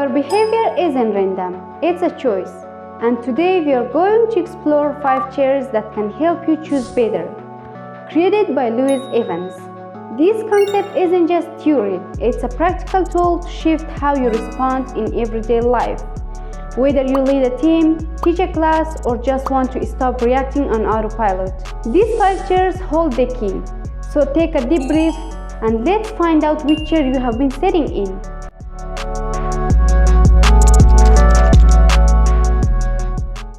Your behavior isn't random, it's a choice. And today we are going to explore 5 chairs that can help you choose better. Created by Louise Evans. This concept isn't just theory, it's a practical tool to shift how you respond in everyday life. Whether you lead a team, teach a class, or just want to stop reacting on autopilot. These 5 chairs hold the key. So take a deep breath and let's find out which chair you have been sitting in.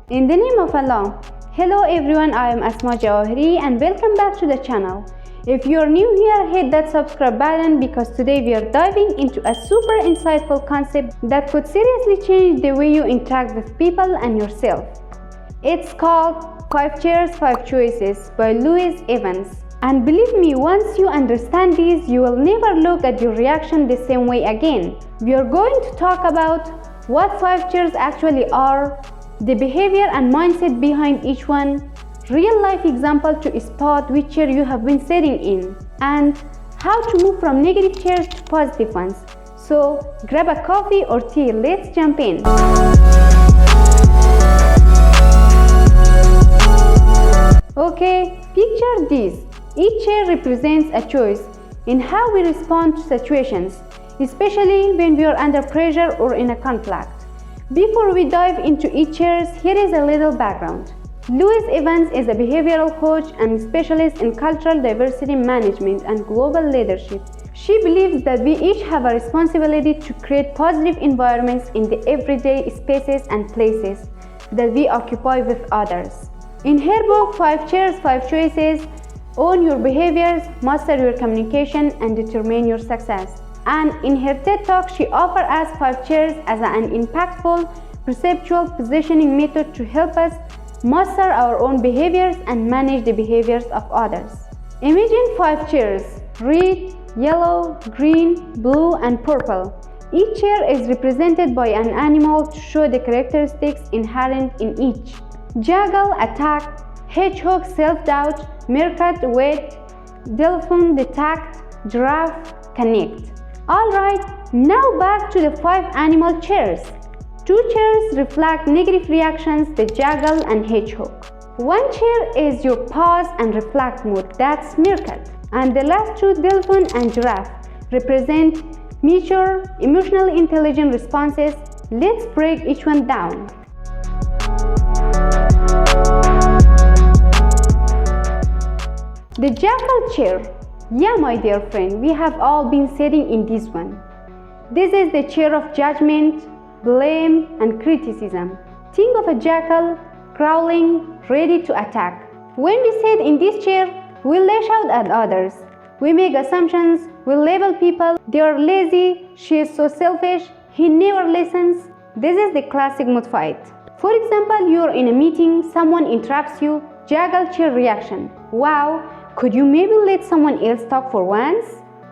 In the name of Allah. Hello everyone, I am Asma Jawahiri and welcome back to the channel. If you are new here, hit that subscribe button because today we are diving into a super insightful concept that could seriously change the way you interact with people and yourself. It's called 5 Chairs, 5 Choices by Louise Evans. And believe me, once you understand these, you will never look at your reaction the same way again. We are going to talk about what 5 chairs actually are, the behavior and mindset behind each one, real-life example to spot which chair you have been sitting in, and how to move from negative chairs to positive ones. So grab a coffee or tea, let's jump in. Okay, picture this. Each chair represents a choice in how we respond to situations, especially when we are under pressure or in a conflict. Before we dive into each chair, here is a little background. Louise Evans is a behavioral coach and specialist in cultural diversity management and global leadership. She believes that we each have a responsibility to create positive environments in the everyday spaces and places that we occupy with others. In her book, 5 Chairs, 5 Choices, Own Your Behaviors, Master Your Communication, and Determine Your Success. And in her TED Talk, she offers us 5 chairs as an impactful, perceptual positioning method to help us master our own behaviors and manage the behaviors of others. Imagine 5 chairs: red, yellow, green, blue, and purple. Each chair is represented by an animal to show the characteristics inherent in each. Jackal, attack; Hedgehog, self-doubt; Meerkat, wait; Dolphin, detect; Giraffe, connect. Alright, now back to the 5 animal chairs. 2 chairs reflect negative reactions, the Jackal and Hedgehog. 1 chair is your pause and reflect mood, that's Meerkat. And the last 2, Dolphin and Giraffe, represent mature, emotionally intelligent responses. Let's break each one down. The Jackal chair. Yeah, my dear friend, we have all been sitting in this one. This is the chair of judgment, blame, and criticism. Think of a jackal growling, ready to attack. When we sit in this chair, we lash out at others. We make assumptions, we label people, they are lazy, she is so selfish, he never listens. This is the classic mood fight. For example, you are in a meeting, someone interrupts you, jackal chair reaction. Wow, could you maybe let someone else talk for once?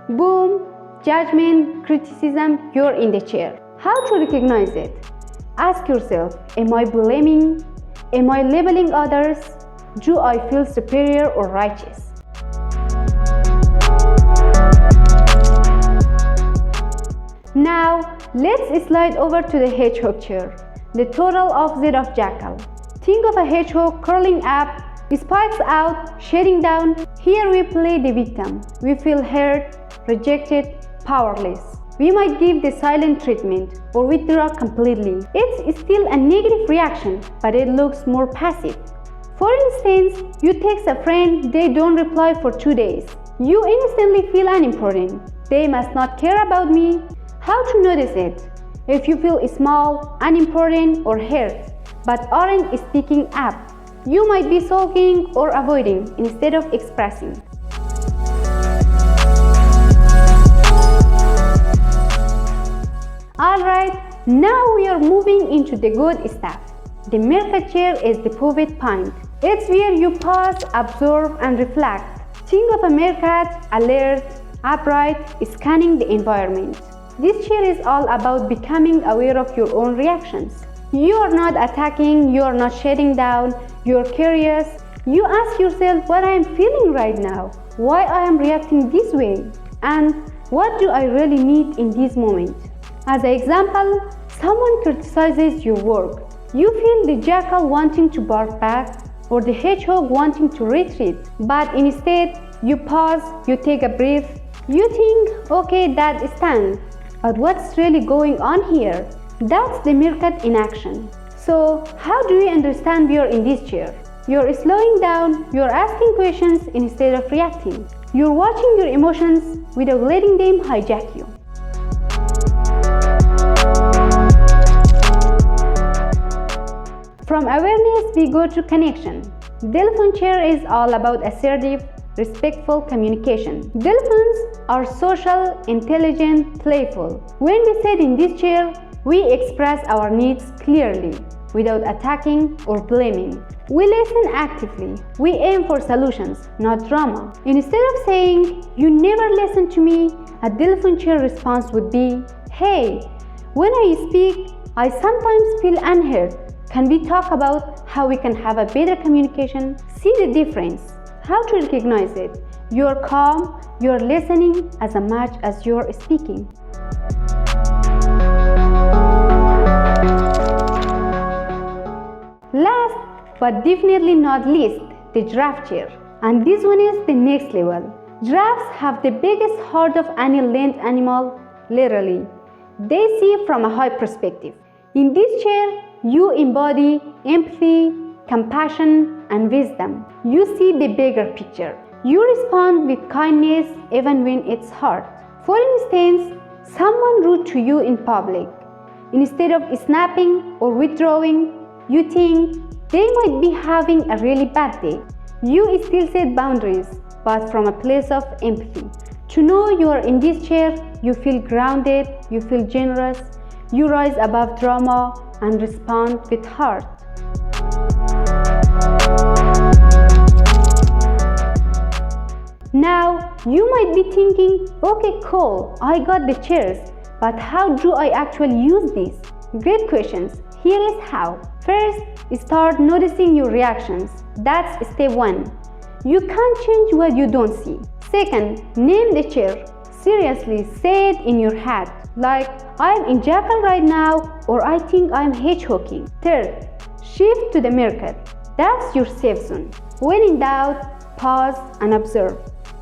Boom, judgment, criticism, you're in the chair. How to recognize it? Ask yourself, am I blaming? Am I labeling others? Do I feel superior or righteous? Now, let's slide over to the hedgehog chair, the total opposite of jackal. Think of a hedgehog curling up, spikes out, shutting down. Here we play the victim. We feel hurt, rejected, powerless. We might give the silent treatment or withdraw completely. It's still a negative reaction, but it looks more passive. For instance, you text a friend, they don't reply for 2 days. You instantly feel unimportant. They must not care about me. How to notice it? If you feel small, unimportant, or hurt, but aren't speaking up, you might be sulking or avoiding instead of expressing. Alright, now we are moving into the good stuff. The Meerkat chair is the pivot point. It's where you pause, absorb, and reflect. Think of a meerkat, alert, upright, scanning the environment. This chair is all about becoming aware of your own reactions. You are not attacking, you are not shutting down, you are curious. You ask yourself what I am feeling right now, why I am reacting this way, and what do I really need in this moment. As an example, Someone criticizes your work. You feel the jackal wanting to bark back or the hedgehog wanting to retreat. But instead, you pause, you take a breath, you think, okay, that stung. But what's really going on here? That's the meerkat in action. So, how do you understand you're in this chair? You're slowing down, you're asking questions instead of reacting. You're watching your emotions without letting them hijack you. From awareness, we go to connection. Dolphin chair is all about assertive, respectful communication. Dolphins are social, intelligent, playful. When we sit in this chair, we express our needs clearly, without attacking or blaming. We listen actively. We aim for solutions, not drama. Instead of saying, "You never listen to me," a dolphin chair response would be, "Hey, when I speak, I sometimes feel unheard. Can we talk about how we can have a better communication?" See the difference. How to recognize it? You're calm, you're listening as much as you're speaking. Last but definitely not least, the giraffe chair. And this one is the next level. Giraffes have the biggest heart of any land animal, literally. They see from a high perspective. In this chair, you embody empathy, compassion, and wisdom. You see the bigger picture. You respond with kindness even when it's hard. For instance, someone rude to you in public. Instead of snapping or withdrawing, you think they might be having a really bad day. You still set boundaries, but from a place of empathy. To know you are in this chair, you feel grounded, you feel generous, you rise above drama and respond with heart. Now, you might be thinking, okay, cool, I got the chairs, but how do I actually use these? Great questions. Here is how. First, start noticing your reactions. That's step 1. You can't change what you don't see. Second, name the chair. Seriously, say it in your head, like, I'm in Jackal right now, or I think I'm hedgehogging. Third, shift to the Meerkat. That's your safe zone. When in doubt, pause and observe.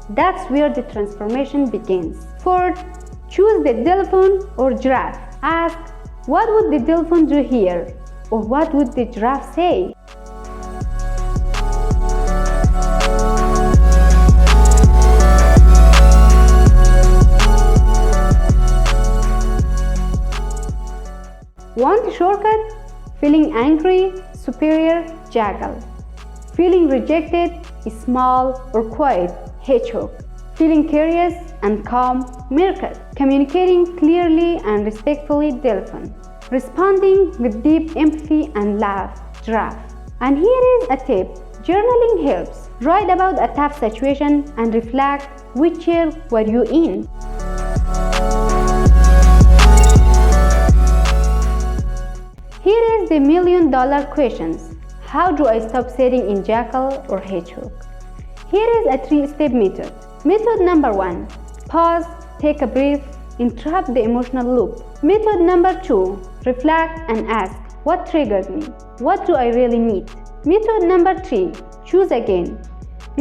That's where the transformation begins. Fourth, choose the dolphin or giraffe. Ask, what would the dolphin do here? Or what would the giraffe say? Want a shortcut? Feeling angry, superior, jackal. Feeling rejected, small or quiet, hedgehog. Feeling curious and calm, meerkat. Communicating clearly and respectfully, dolphin. Responding with deep empathy and love, giraffe. And here is a tip. Journaling helps. Write about a tough situation and reflect which chair were you in. Here is the $1 million questions. How do I stop sitting in jackal or hedgehog? Here is a 3-step method. Method number 1. Pause, take a breath, interrupt the emotional loop. Method number 2. Reflect and ask, what triggered me? What do I really need? Method number 3. Choose again.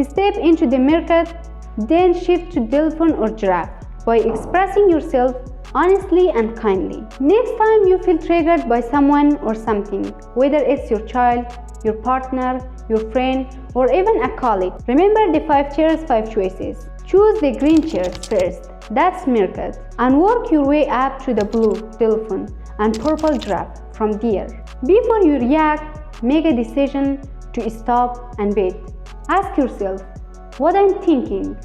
Step into the meerkat, then shift to dolphin or giraffe by expressing yourself honestly and kindly. Next time you feel triggered by someone or something, whether it's your child, your partner, your friend, or even a colleague, remember the 5 chairs, 5 choices. Choose the green chair first, that's meerkat, and work your way up to the blue dolphin and purple giraffe from there. Before you react, make a decision to stop and wait. Ask yourself, what I'm thinking,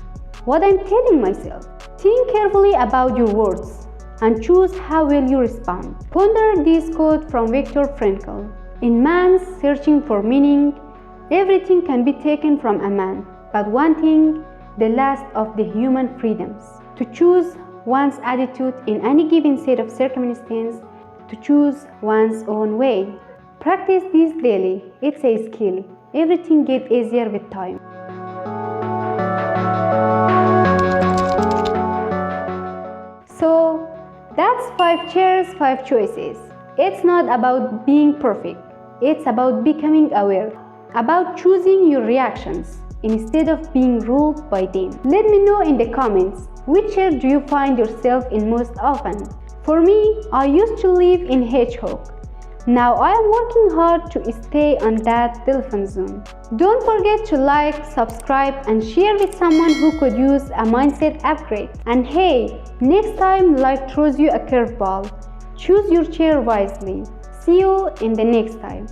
what I'm telling myself. Think carefully about your words and choose how will you respond. Ponder this quote from Viktor Frankl. In man's searching for meaning, everything can be taken from a man, but one thing, the last of the human freedoms. To choose one's attitude in any given set of circumstances, to choose one's own way. Practice this daily. It's a skill. Everything gets easier with time. So, that's 5 chairs, 5 choices. It's not about being perfect, it's about becoming aware, about choosing your reactions instead of being ruled by them. Let me know in the comments, which chair do you find yourself in most often? For me, I used to live in Hedgehog. Now I am working hard to stay on that Dolphin zone. Don't forget to like, subscribe, and share with someone who could use a mindset upgrade. And hey, next time life throws you a curveball, choose your chair wisely. See you in the next time.